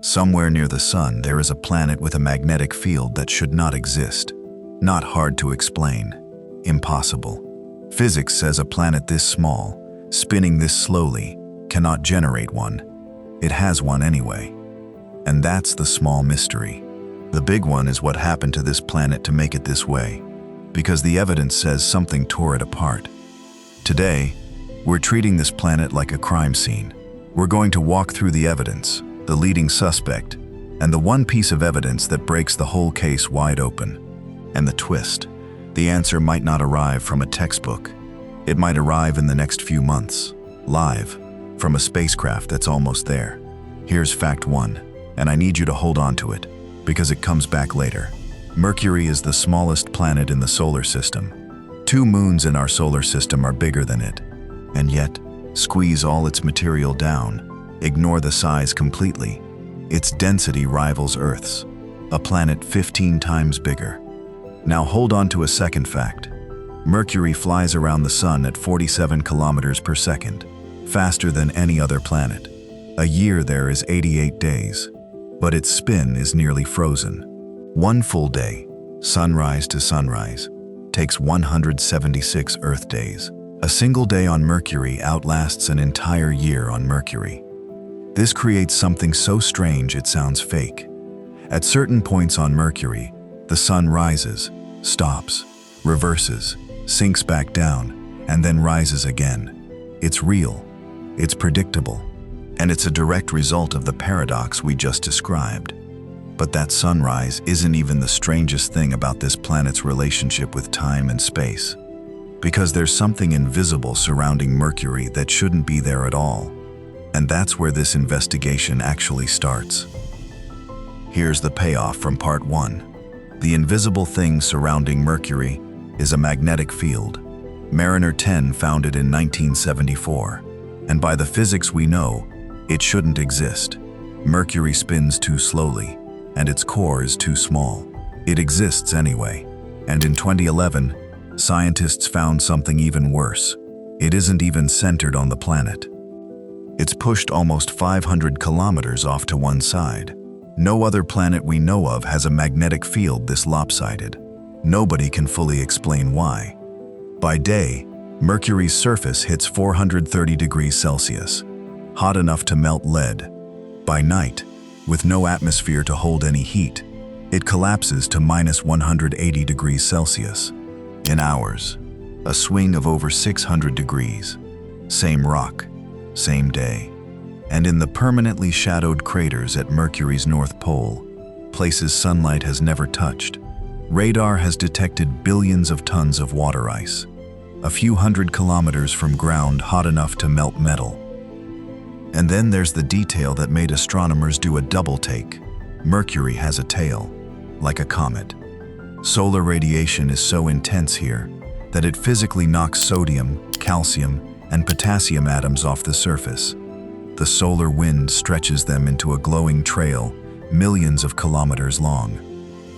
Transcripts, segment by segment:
Somewhere near the sun, there is a planet with a magnetic field that should not exist. Not hard to explain. Impossible. Physics says a planet this small, spinning this slowly, cannot generate one. It has one anyway. And that's the small mystery. The big one is what happened to this planet to make it this way, because the evidence says something tore it apart. Today, we're treating this planet like a crime scene. We're going to walk through the evidence, the leading suspect, and the one piece of evidence that breaks the whole case wide open. And the twist: the answer might not arrive from a textbook. It might arrive in the next few months, live, from a spacecraft that's almost there. Here's fact one, and I need you to hold on to it, because it comes back later. Mercury is the smallest planet in the solar system. 2 moons in our solar system are bigger than it. And yet, squeeze all its material down, ignore the size completely. Its density rivals Earth's, a planet 15 times bigger. Now hold on to a second fact. Mercury flies around the sun at 47 kilometers per second, faster than any other planet. A year there is 88 days, but its spin is nearly frozen. One full day, sunrise to sunrise, takes 176 Earth days. A single day on Mercury outlasts an entire year on Mercury. This creates something so strange it sounds fake. At certain points on Mercury, the sun rises, stops, reverses, sinks back down, and then rises again. It's real, it's predictable, and it's a direct result of the paradox we just described. But that sunrise isn't even the strangest thing about this planet's relationship with time and space. Because there's something invisible surrounding Mercury that shouldn't be there at all. And that's where this investigation actually starts. Here's the payoff from part 1. The invisible thing surrounding Mercury is a magnetic field. Mariner 10 found it in 1974. And by the physics we know, it shouldn't exist. Mercury spins too slowly, and its core is too small. It exists anyway. And in 2011, scientists found something even worse. It isn't even centered on the planet. It's pushed almost 500 kilometers off to one side. No other planet we know of has a magnetic field this lopsided. Nobody can fully explain why. By day, Mercury's surface hits 430 degrees Celsius, hot enough to melt lead. By night, with no atmosphere to hold any heat, it collapses to minus 180 degrees Celsius. In hours, a swing of over 600 degrees. Same rock, same day. And in the permanently shadowed craters at Mercury's North Pole, places sunlight has never touched, radar has detected billions of tons of water ice, a few hundred kilometers from ground hot enough to melt metal. And then there's the detail that made astronomers do a double take. Mercury has a tail, like a comet. Solar radiation is so intense here that it physically knocks sodium, calcium, and potassium atoms off the surface. The solar wind stretches them into a glowing trail, millions of kilometers long.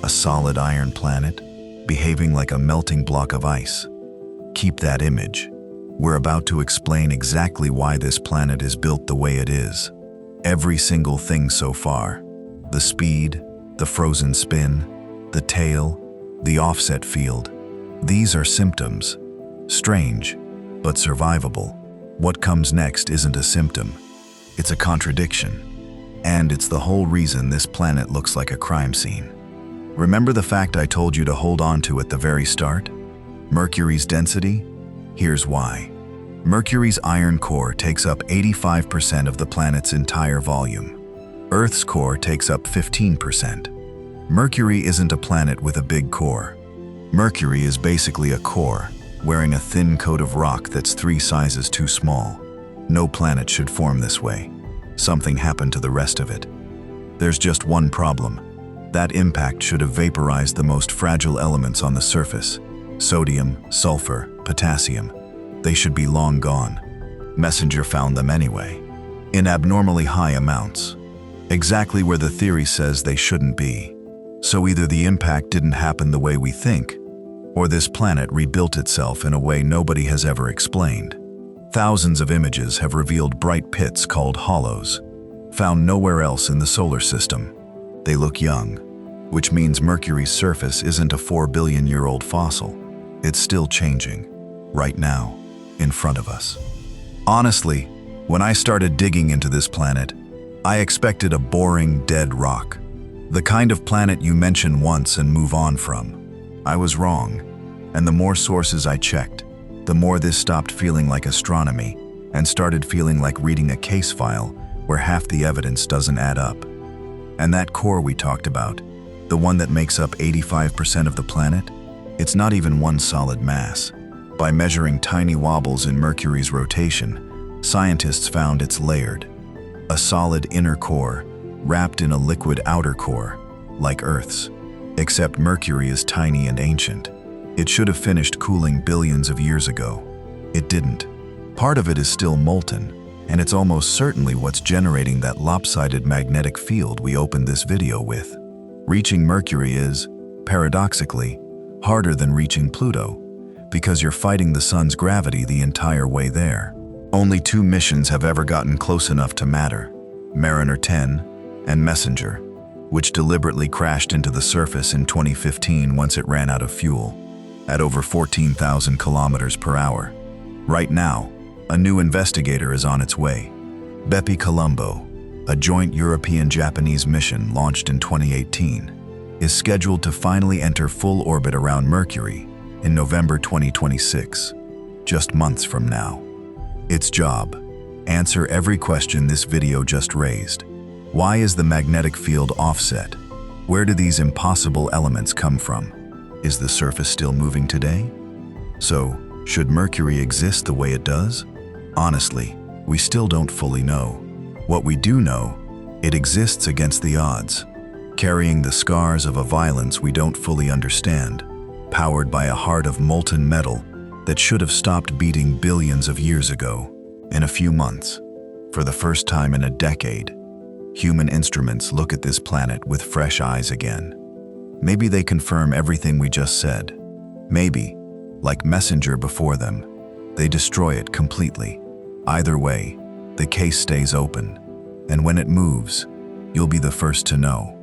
A solid iron planet, behaving like a melting block of ice. Keep that image. We're about to explain exactly why this planet is built the way it is. Every single thing so far. The speed, the frozen spin, the tail, the offset field. These are symptoms. Strange, but survivable. What comes next isn't a symptom. It's a contradiction. And it's the whole reason this planet looks like a crime scene. Remember the fact I told you to hold on to at the very start? Mercury's density? Here's why. Mercury's iron core takes up 85% of the planet's entire volume. Earth's core takes up 15%. Mercury isn't a planet with a big core. Mercury is basically a core, wearing a thin coat of rock that's 3 sizes too small. No planet should form this way. Something happened to the rest of it. There's just one problem. That impact should have vaporized the most fragile elements on the surface. Sodium, sulfur, potassium. They should be long gone. Messenger found them anyway, in abnormally high amounts. Exactly where the theory says they shouldn't be. So either the impact didn't happen the way we think, or this planet rebuilt itself in a way nobody has ever explained. Thousands of images have revealed bright pits called hollows. found nowhere else in the solar system. They look young, which means Mercury's surface isn't a 4 billion-year-old fossil. It's still changing, right now, in front of us. Honestly, when I started digging into this planet, I expected a boring, dead rock. The kind of planet you mention once and move on from. I was wrong, and the more sources I checked, the more this stopped feeling like astronomy and started feeling like reading a case file where half the evidence doesn't add up. And that core we talked about, the one that makes up 85% of the planet, it's not even one solid mass. By measuring tiny wobbles in Mercury's rotation, scientists found it's layered. A solid inner core, wrapped in a liquid outer core, like Earth's. Except Mercury is tiny and ancient. It should have finished cooling billions of years ago. It didn't. Part of it is still molten, and it's almost certainly what's generating that lopsided magnetic field we opened this video with. Reaching Mercury is, paradoxically, harder than reaching Pluto, because you're fighting the sun's gravity the entire way there. Only 2 missions have ever gotten close enough to matter, Mariner 10 and Messenger, which deliberately crashed into the surface in 2015 once it ran out of fuel, at over 14,000 kilometers per hour. Right now, a new investigator is on its way. BepiColombo, a joint European-Japanese mission launched in 2018, is scheduled to finally enter full orbit around Mercury in November 2026, just months from now. Its job: answer every question this video just raised. Why is the magnetic field offset? Where do these impossible elements come from? Is the surface still moving today? So, should Mercury exist the way it does? Honestly, we still don't fully know. What we do know, it exists against the odds, carrying the scars of a violence we don't fully understand, powered by a heart of molten metal that should have stopped beating billions of years ago. In a few months, for the first time in a decade, human instruments look at this planet with fresh eyes again. Maybe they confirm everything we just said. Maybe, like Messenger before them, they destroy it completely. Either way, the case stays open, and when it moves, you'll be the first to know.